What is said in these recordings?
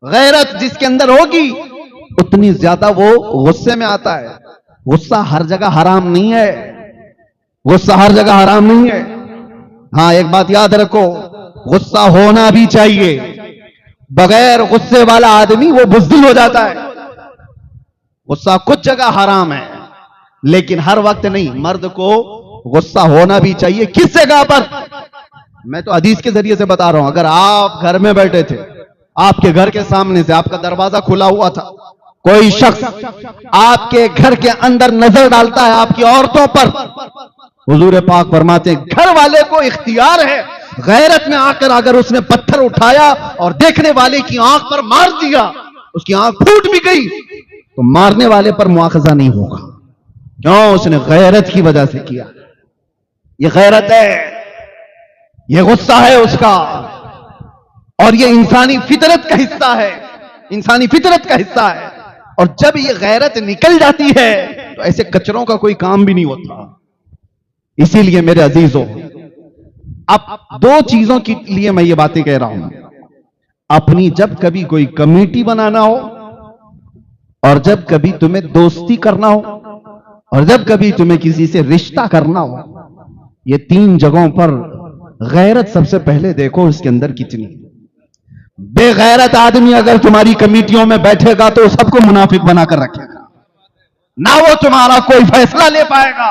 गैरत जिसके अंदर होगी उतनी ज्यादा वो गुस्से में आता है। गुस्सा हर जगह हराम नहीं है, गुस्सा हर जगह हराम नहीं है। हां, एक बात याद रखो, गुस्सा होना भी चाहिए। बगैर गुस्से वाला आदमी वो बुज़दिल हो जाता है। गुस्सा कुछ जगह हराम है, लेकिन हर वक्त नहीं। मर्द को गुस्सा होना भी चाहिए। किस जगह पर? मैं तो हदीस के जरिए से बता रहा हूं। अगर आप घर में बैठे थे, आपके घर के सामने से आपका दरवाजा खुला हुआ था, कोई शख्स आपके घर के अंदर नजर डालता है आपकी औरतों पर, हुजूर पाक फरमाते हैं घर वाले को इख्तियार है, गैरत में आकर अगर उसने पत्थर उठाया और देखने वाले की आंख पर मार दिया, उसकी आंख फूट भी गई, तो मारने वाले पर मुआखजा नहीं होगा। क्यों? उसने गैरत की वजह से किया। ये गैरत है, ये गुस्सा है उसका, और ये इंसानी फितरत का हिस्सा है, इंसानी फितरत का हिस्सा है। और जब ये गैरत निकल जाती है तो ऐसे कचरों का कोई काम भी नहीं होता। इसीलिए मेरे अजीजों, अब दो चीजों के लिए मैं ये बातें कह रहा हूं। अपनी जब कभी कोई कमेटी बनाना हो, और जब कभी तुम्हें दोस्ती करना हो, और जब कभी तुम्हें किसी से रिश्ता करना हो, ये तीन जगहों पर गैरत सबसे पहले देखो इसके अंदर कितनी। बेगैरत आदमी अगर तुम्हारी कमेटियों में बैठेगा तो सबको मुनाफिक बनाकर रखेगा, ना वो तुम्हारा कोई फैसला ले पाएगा।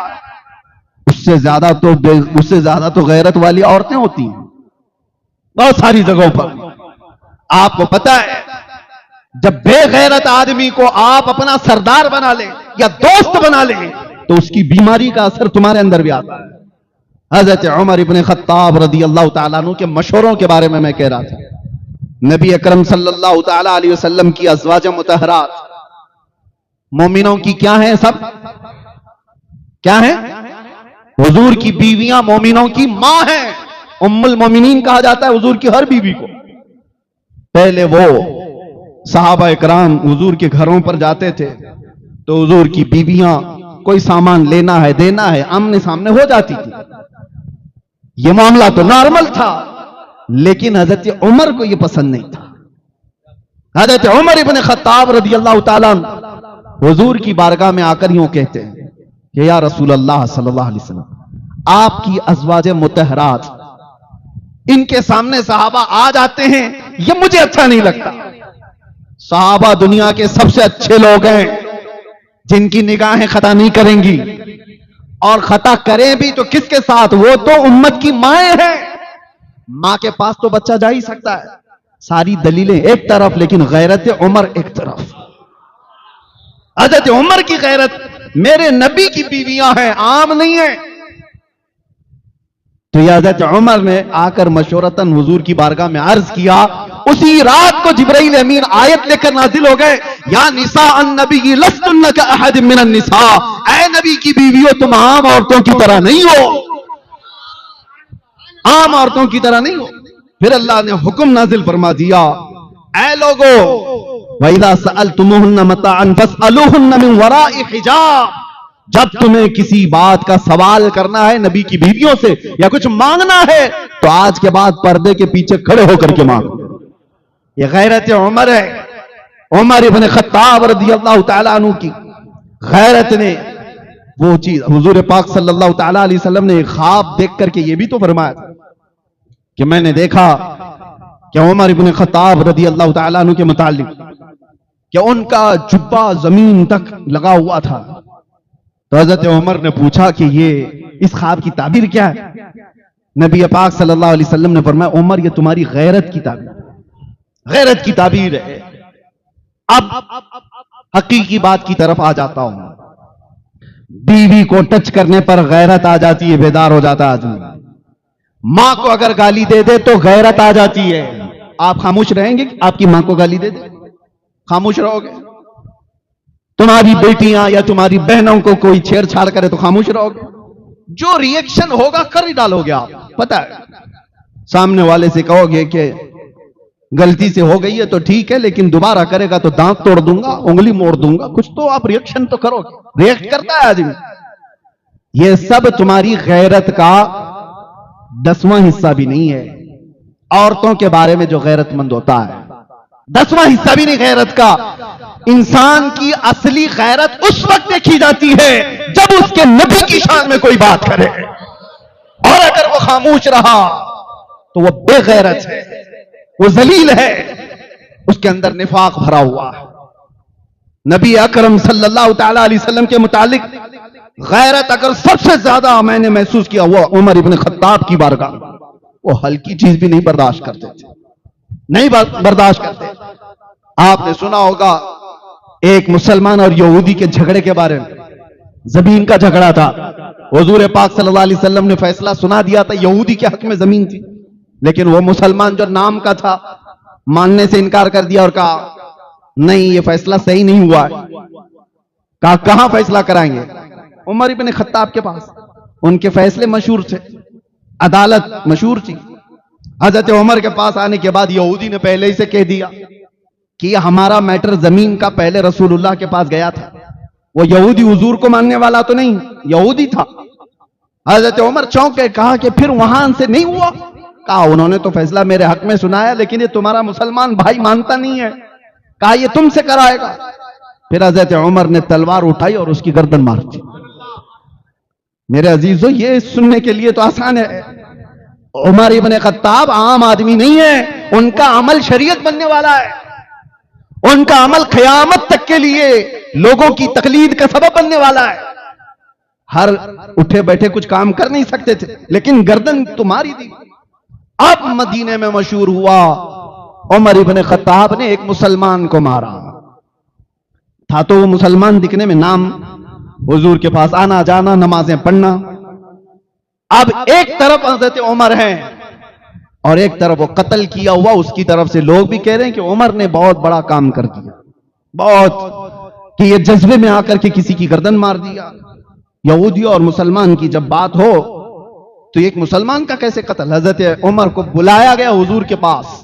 उससे ज्यादा तो गैरत वाली औरतें होती हैं बहुत सारी जगहों पर। आपको पता है, जब बेगैरत आदमी को आप अपना सरदार बना ले या दोस्त बना ले तो उसकी बीमारी का असर तुम्हारे अंदर भी आता है। हजरत उमर इब्न खत्ताब रदी अल्लाह तआला अन्हु के मशवरों के बारे में मैं कह रहा था। नबी अकरम सल्लल्लाहु तआला अलैहि वसल्लम की अज़वाज मुतहरात, मोमिनों की क्या है? सब क्या है? हुजूर की बीवियां मोमिनों की मां हैं। उम्मुल मोमिनीन कहा जाता है हुजूर की हर बीवी को। पहले वो सहाबा इकराम हुजूर के घरों पर जाते थे तो हुजूर की बीवियां कोई सामान लेना है, देना है, आमने सामने हो जाती थी। यह मामला तो नॉर्मल था, लेकिन हजरत उमर को यह पसंद नहीं था। हजरत उमर इब्न खत्ताब रदी अल्लाह तआला हुजूर की बारगाह में आकर यूं कहते हैं कि या रसूल अल्लाह सल्लल्लाहु अलैहि वसल्लम, आपकी अज़वाज मुतहरात, इनके सामने सहाबा आ जाते हैं, यह मुझे अच्छा नहीं लगता। सहाबा दुनिया के सबसे अच्छे लोग हैं जिनकी निगाहें खता नहीं करेंगी, और खता करें भी तो किसके साथ? वो तो उम्मत की माएं हैं। मां के पास तो बच्चा जा ही सकता है। सारी दलीलें एक तरफ, लेकिन गैरत उमर एक तरफ। हज़रत उमर की गैरत, मेरे नबी की बीवियां हैं, आम नहीं है। तो हज़रत उमर ने आकर मशवरतन हुजूर की बारगाह में अर्ज किया। उसी रात को जिब्राइल अमीन आयत लेकर नाजिल हो गए, या निसा अन्नबी लस्तुन्न का अहद मिनन निसा, ऐ नबी की बीवियों तुम आम औरतों की तरह नहीं हो, आम औरतों की तरह नहीं हो। फिर अल्लाह ने हुक्म नाजिल फरमा दिया, ऐ लोगो वइज़ा सअलतुमुहुन्ना मताअन फस्अलूहुन्ना मिन वराइ हिजाब, जब तुम्हें किसी बात का सवाल करना है नबी की बीवियों से या कुछ मांगना है तो आज के बाद पर्दे के पीछे खड़े होकर के मांगो। ये गैरत उमर है। उमर इब्न खत्ताब रज़ियल्लाहु तआला अन्हु की गैरत ने वो चीज, हुजूर पाक सल्लल्लाहु तआला अलैहि वसल्लम ने ख्वाब देख करके ये भी तो फरमाया कि मैंने देखा कि उमर इब्न खत्ताब रज़ियल्लाहु तआला अन्हु के मुताल्लिक कि उनका जुब्बा जमीन तक लगा हुआ था। तो हज़रत उमर ने पूछा कि ये इस ख्वाब की ताबीर क्या है? नबी पाक सल्लल्लाहु अलैहि वसल्लम ने फरमाया, उमर ये तुम्हारी गैरत की ताबीर, गैरत की ताबीर है। अब हकीकी बात की तरफ आ जाता हूं। बीवी को टच करने पर गैरत आ जाती है, बेदार हो जाता है आदमी। मां को अगर गाली दे दे तो गैरत आ जाती है। आप खामोश रहेंगे? आपकी मां को गाली दे दे, खामोश रहोगे? तुम्हारी बेटियां या तुम्हारी बहनों को कोई छेड़छाड़ करे तो खामोश रहोगे? जो रिएक्शन होगा कर ही डालोगे आप, पता है। सामने वाले से कहोगे कि गलती से हो गई है तो ठीक है, लेकिन दोबारा करेगा तो दांत तोड़ दूंगा, उंगली मोड़ दूंगा, कुछ तो आप रिएक्शन तो करोगे। रिएक्ट करता है आदमी। यह सब तुम्हारी गैरत का 10वां हिस्सा भी नहीं है। औरतों के बारे में जो गैरतमंद होता है, 10वां हिस्सा भी नहीं गैरत का। इंसान की असली गैरत उस वक्त देखी जाती है जब उसके नबी की शान में कोई बात करे, और अगर वो खामोश रहा तो वो बेगैरत है, वो जलील है, उसके अंदर निफाक भरा हुआ है। नबी अकरम सल्लल्लाहु तआला अलैहि वसल्लम के मुतालिक गैरत अगर सबसे ज्यादा मैंने महसूस किया हुआ उमर इब्न खत्ताब की बारगाह। वो हल्की चीज भी नहीं बर्दाश्त करते थे, नहीं बर्दाश्त करते। आपने सुना होगा एक मुसलमान और यहूदी के झगड़े के बारे में, जमीन का झगड़ा था। हुजूर पाक सल्लल्लाहु अलैहि वसल्लम ने फैसला सुना दिया था, यहूदी के हक में जमीन थी, लेकिन वो मुसलमान जो नाम का था मानने से इनकार कर दिया और कहा नहीं ये फैसला सही नहीं हुआ है। कहा कहां फैसला कराएंगे? उमर इब्न खत्ताब के पास। उनके फैसले मशहूर थे, अदालत मशहूर थी। हजरत उमर के पास आने के बाद यहूदी ने पहले ही से कह दिया कि हमारा मैटर जमीन का पहले रसूलुल्लाह के पास गया था। वो यहूदी हुजूर को मानने वाला तो नहीं, यहूदी था। हजरत उमर चौंक के कहा कि फिर वहां से नहीं हुआ? कहा उन्होंने तो फैसला मेरे हक में सुनाया, लेकिन ये तुम्हारा मुसलमान भाई मानता नहीं है। कहा ये तुमसे कराएगा। फिर हजरत उमर ने तलवार उठाई और उसकी गर्दन मार दी। मेरे अजीजों, ये सुनने के लिए तो आसान है। उमर इब्न खत्ताब आम आदमी नहीं है, उनका अमल शरीयत बनने वाला है। उनका अमल क़यामत तक के लिए लोगों की तकलीद का सबब बनने वाला है। हर उठे बैठे कुछ काम कर नहीं सकते थे, लेकिन गर्दन तुम्हारी दी। अब मदीने में मशहूर हुआ उमर इब्न खत्ताब ने एक मुसलमान को मारा था। तो वो मुसलमान दिखने में नाम, हुजूर के पास आना जाना, नमाजें पढ़ना। अब एक तरफ हजरत उमर है और एक तरफ वो कत्ल किया हुआ, उसकी तरफ से लोग भी कह रहे हैं कि उमर ने बहुत बड़ा काम कर दिया, बहुत, कि ये जज्बे में आकर के किसी की गर्दन मार दिया। यहूदी और मुसलमान की जब बात हो तो एक मुसलमान का कैसे कत्ल? हजरत उमर को बुलाया गया हुजूर के पास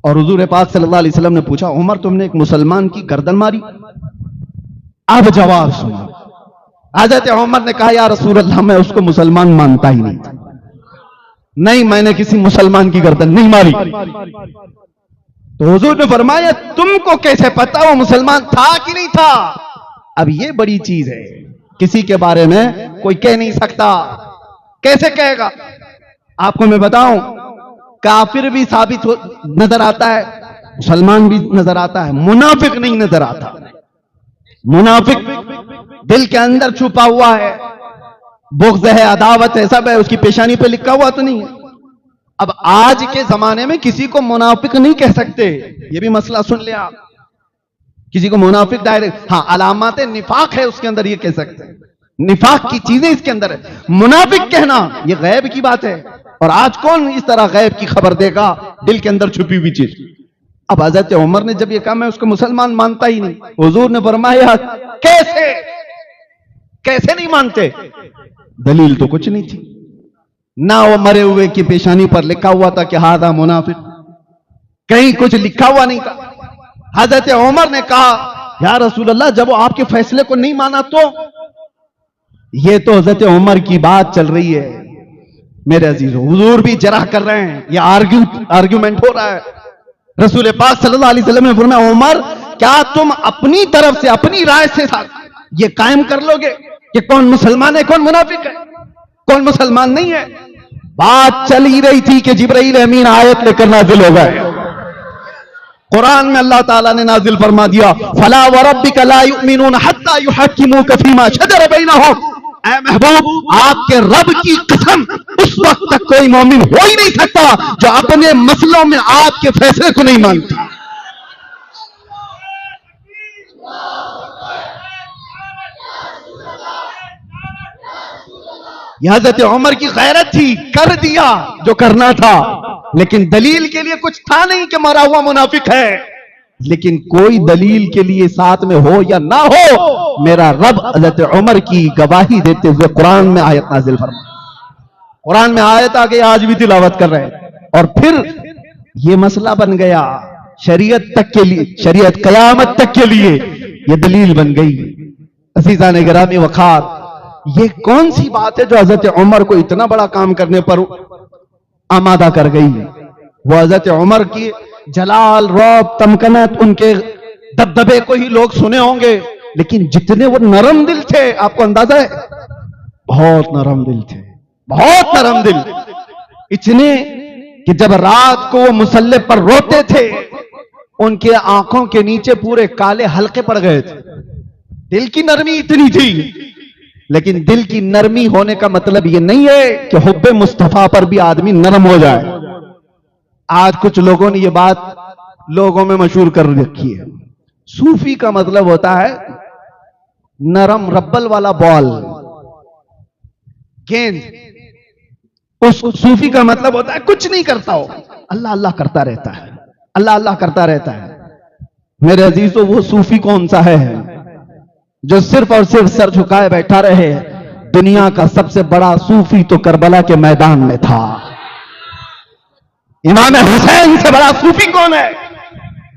और हुजूर पाक सल्लल्लाहु अलैहि वसल्लम ने पूछा, उमर तुमने एक मुसलमान की गर्दन मारी? अब जवाब सुनो। हजरत उमर ने कहा, या रसूल अल्लाह, मैं उसको मुसलमान मानता ही नहीं था। नहीं, मैंने किसी मुसलमान की गर्दन नहीं मारी। तो हुजूर ने फरमाया, तुमको कैसे पता वो मुसलमान था कि नहीं था? अब ये बड़ी चीज है, किसी के बारे में कोई कह नहीं सकता। कैसे कहेगा? आपको मैं बताऊं, काफिर भी साबित नजर आता है, मुसलमान भी नजर आता है, मुनाफिक नहीं नजर आता। मुनाफिक दिल के अंदर छुपा हुआ है, बुग़्ज़ है, अदावत है, सब है, उसकी पेशानी पे लिखा हुआ तो नहीं है। अब आज के जमाने में किसी को मुनाफिक नहीं कह सकते, ये भी मसला सुन ले आप। किसी को मुनाफिक डायरेक्ट, हाँ अलामत निफाक है उसके अंदर, ये कह सकते हैं, निफाक की चीजें इसके अंदर है। मुनाफिक कहना ये गैब की बात है, और आज कौन इस तरह गैब की खबर देगा, दिल के अंदर छुपी हुई चीज। अब हजरत उमर ने जब ये कहा मैं उसको मुसलमान मानता ही नहीं, हुजूर ने फरमाया, कैसे कैसे नहीं मानते? दलील तो कुछ नहीं थी ना, वो मरे हुए की पेशानी पर लिखा हुआ था कि हादा मुनाफिक, कहीं कुछ लिखा हुआ नहीं था। हजरत उमर ने कहा, या रसूल अल्लाह, जब वो आपके फैसले को नहीं माना तो? ये तो हजरत उमर की बात चल रही है मेरे अजीजों, हुजूर भी जरा कर रहे हैं, ये आर्ग्यूमेंट हो रहा है। रसूल पाक सल्लल्लाहु अलैहि वसल्लम ने फरमाया, उमर क्या तुम अपनी तरफ से, अपनी राय से ये कायम कर लोगे कि कौन मुसलमान है, कौन मुनाफिक है, कौन मुसलमान नहीं है? बात चल ही रही थी कि जिब्राइल अमीन आयत लेकर नाजिल हो गए। कुरान में अल्लाह ताला ने नाजिल फरमा दिया, फला व रब्बिका ला युमिनून हत्ता युहक्किमूका फीमा शजर बैनहुम। ऐ महबूब, आपके रब की कसम, उस वक्त तक कोई मोमिन हो ही नहीं सकता जो अपने मसलों में आपके फैसले को नहीं मानता। यह हज़रत उमर की गैरत थी, कर दिया जो करना था, लेकिन दलील के लिए कुछ था नहीं कि मरा हुआ मुनाफिक है। लेकिन कोई दलील के लिए साथ में हो या ना हो, मेरा रब हज़रत उमर की गवाही देते हुए कुरान में आयत नाजिल फरमा। कुरान में आयत आ गई, आज भी तिलावत कर रहे हैं। और फिर ये मसला बन गया शरीयत तक के लिए, शरीयत कयामत तक के लिए ये दलील बन गई। अज़ीज़ान गिरामी वक़ार, ये कौन सी बात है जो हजरत उमर को इतना बड़ा काम करने पर आमादा कर गई है? वो हजरत उमर की जलाल, रौब, तमकनत, उनके दबदबे को ही लोग सुने होंगे, लेकिन जितने वो नरम दिल थे, आपको अंदाजा है, बहुत नरम दिल थे, बहुत नरम दिल, इतने कि जब रात को वो मुसल्ले पर रोते थे, उनके आंखों के नीचे पूरे काले हल्के पड़ गए थे। दिल की नरमी इतनी थी। लेकिन दिल की नरमी होने का मतलब यह नहीं है कि हुब्बे मुस्तफा पर भी आदमी नरम हो जाए। आज कुछ लोगों ने यह बात लोगों में मशहूर कर रखी है। सूफी का मतलब होता है नरम रब्बल वाला बॉल, गेंद। उस सूफी का मतलब होता है कुछ नहीं करता हो, अल्लाह अल्लाह करता रहता है, अल्लाह अल्लाह करता रहता है। मेरे अजीजों, वो सूफी कौन सा है जो सिर्फ और सिर्फ सर झुकाए बैठा रहे? दुनिया का सबसे बड़ा सूफी तो करबला के मैदान में था। इमाम हुसैन से बड़ा सूफी कौन है?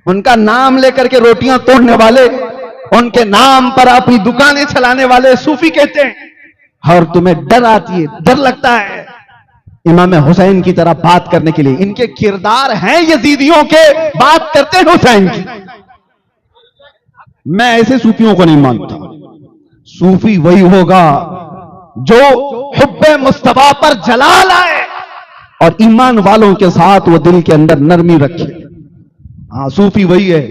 उनका नाम लेकर के रोटियां तोड़ने वाले, उनके नाम पर अपनी दुकानें चलाने वाले सूफी कहते हैं। और तुम्हें डर आती है, डर लगता है इमाम हुसैन की तरह बात करने के लिए। इनके किरदार हैं यजीदियों के, बात करते हैं हुसैन की। मैं ऐसे सूफियों को नहीं मानता। सूफी वही होगा जो हुब्बे मुस्तफा पर जलाल आए और ईमान वालों के साथ वो दिल के अंदर नरमी रखे। हाँ, सूफी वही है।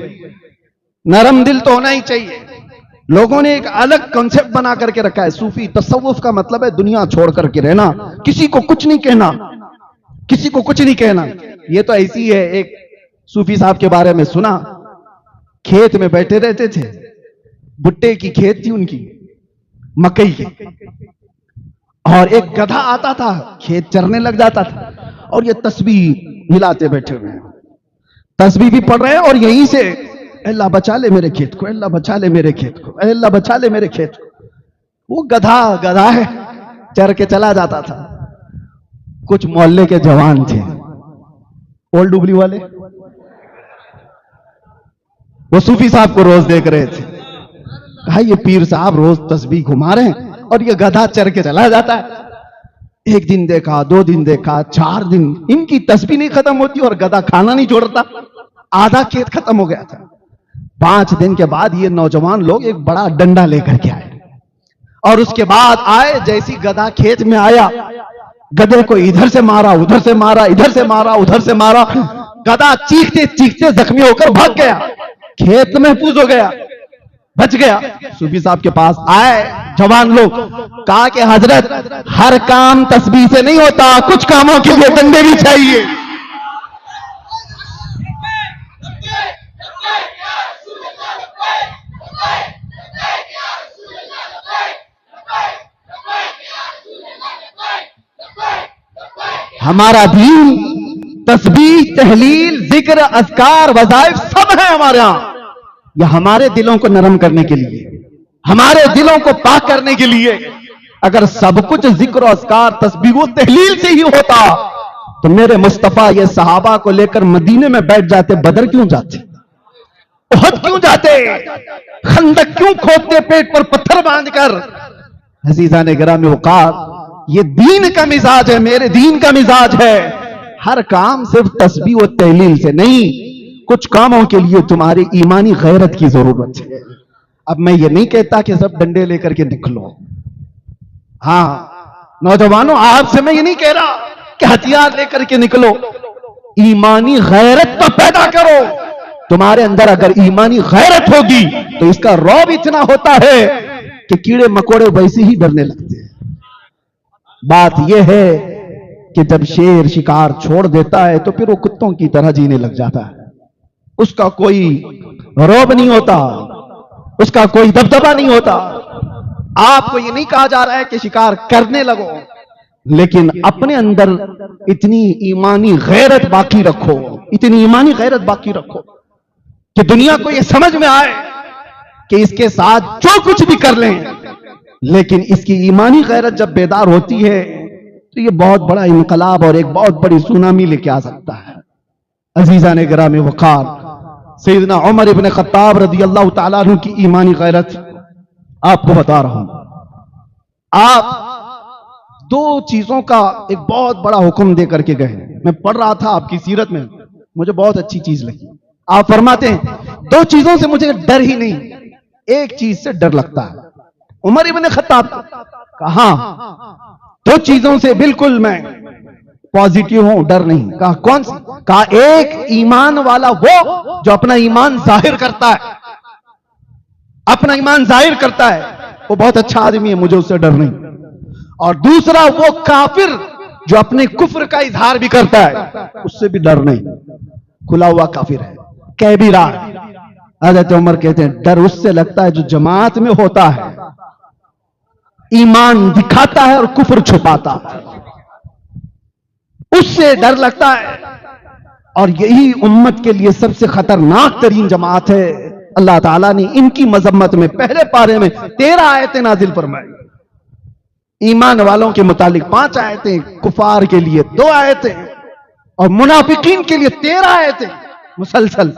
नरम दिल तो होना ही चाहिए। लोगों ने एक अलग कॉन्सेप्ट बना करके रखा है। सूफी तसव्वुफ का मतलब है दुनिया छोड़ करके रहना, किसी को कुछ नहीं कहना, किसी को कुछ नहीं कहना। ये तो ऐसी है। एक सूफी साहब के बारे में सुना, खेत में बैठे रहते थे, भुट्टे की खेत थी उनकी, मकई की, और एक गधा आता था, खेत चरने लग जाता था, और ये तस्बीह हिलाते बैठे हुए हैं, तस्बीह भी पढ़ रहे हैं और यहीं से अल्लाह बचा ले मेरे खेत को, अल्लाह बचा ले मेरे खेत को, अल्लाह बचा ले मेरे खेत को। वो गधा है, चर के चला जाता था। कुछ मोहल्ले के जवान थे, ओल्ड डुबली वाले, वो सूफी साहब को रोज देख रहे थे। कहा ये पीर साहब रोज तस्बीह घुमा रहे हैं और ये गधा चर के चला जाता है। एक दिन देखा, 2 दिन देखा, 4 दिन, इनकी तस्बीह नहीं खत्म होती और गधा खाना नहीं छोड़ता। आधा खेत खत्म हो गया था। 5 दिन के बाद ये नौजवान लोग एक बड़ा डंडा लेकर के आए और उसके बाद आए, जैसी गधा खेत में आया, गधे को इधर से मारा, उधर से मारा, इधर से मारा, उधर से मारा। गधा चीखते चीखते जख्मी होकर भाग गया, खेत महफूज हो गया, बच गया। सूफी साहब के पास आए जवान लोग, कहा कि हजरत हर काम तस्बीह से नहीं होता, कुछ कामों के लिए डंडे भी चाहिए। हमारा दीन तस्बीह, तहलील, जिक्र, अज़कार, वज़ाइफ सब है हमारे यहां। यह हमारे दिलों को नरम करने के लिए, हमारे दिलों को पाक करने के लिए। अगर सब कुछ जिक्र, अज़कार, तस्बीह व तहलील से ही होता तो मेरे मुस्तफा ये सहाबा को लेकर मदीने में बैठ जाते, बदर क्यों जाते, उहद क्यों जाते, खंदक क्यों खोदते पेट पर पत्थर बांधकर। अज़ीज़ान गिरामी वक़ार, ये दीन का मिजाज है, मेरे दीन का मिजाज है। हर काम सिर्फ तस्बीह व तहलील से नहीं, कुछ कामों के लिए तुम्हारी ईमानी गैरत की जरूरत है। अब मैं ये नहीं कहता कि सब डंडे लेकर के निकलो। हाँ नौजवानों, आपसे मैं ये नहीं कह रहा कि हथियार लेकर के निकलो। ईमानी गैरत तो पैदा करो। तुम्हारे अंदर अगर ईमानी गैरत होगी तो इसका रौब इतना होता है कि कीड़े मकोड़े वैसे ही डरने लगते हैं। बात यह है कि जब शेर शिकार छोड़ देता है तो फिर वो कुत्तों की तरह जीने लग जाता है। उसका कोई रौब नहीं होता, उसका कोई दबदबा नहीं होता। आपको ये नहीं कहा जा रहा है कि शिकार करने लगो, लेकिन अपने अंदर इतनी ईमानी गैरत बाकी रखो, इतनी ईमानी गैरत बाकी रखो कि दुनिया को ये समझ में आए कि इसके साथ जो कुछ भी कर लें, लेकिन इसकी ईमानी गैरत जब बेदार होती है तो ये बहुत बड़ा इनकलाब और एक बहुत बड़ी सुनामी लेके आ सकता है। अजीज़ान गिरामी वक़ार, सैयदना उमर इब्न खत्ताब रज़ियल्लाहु ताला अन्हु की ईमानी गैरत आपको बता रहा हूं। आप 2 चीजों का एक बहुत बड़ा हुक्म दे करके गए। मैं पढ़ रहा था आपकी सीरत में, मुझे बहुत अच्छी चीज लगी। आप फरमाते हैं दो चीजों से मुझे डर ही नहीं, एक चीज से डर लगता है। उमर इब्न खत्ताब कहा दो चीजों से बिल्कुल मैं पॉजिटिव हूं, डर नहीं। कहा कौन सी? कहा एक ईमान वाला वो जो अपना ईमान जाहिर करता है, अपना ईमान जाहिर करता है, वो बहुत अच्छा आदमी है, मुझे उससे डर नहीं। और दूसरा वो काफिर जो अपने कुफ्र का इजहार भी करता है, उससे भी डर नहीं, खुला हुआ काफिर है, कह भी रहा है। हज़रत उमर कहते हैं डर उससे लगता है जो जमात में होता है, ईमान दिखाता है और कुफ्र छुपाता है, उससे डर लगता है। और यही उम्मत के लिए सबसे खतरनाक तरीन जमात है। अल्लाह ताला ने इनकी मजम्मत में पहले पारे में 13 आयतें नाजिल फरमाई, ईमान वालों के मुतालिक 5 आयतें, कुफार के लिए 2 आयतें और मुनाफिकीन के लिए 13 आयतें मुसलसल।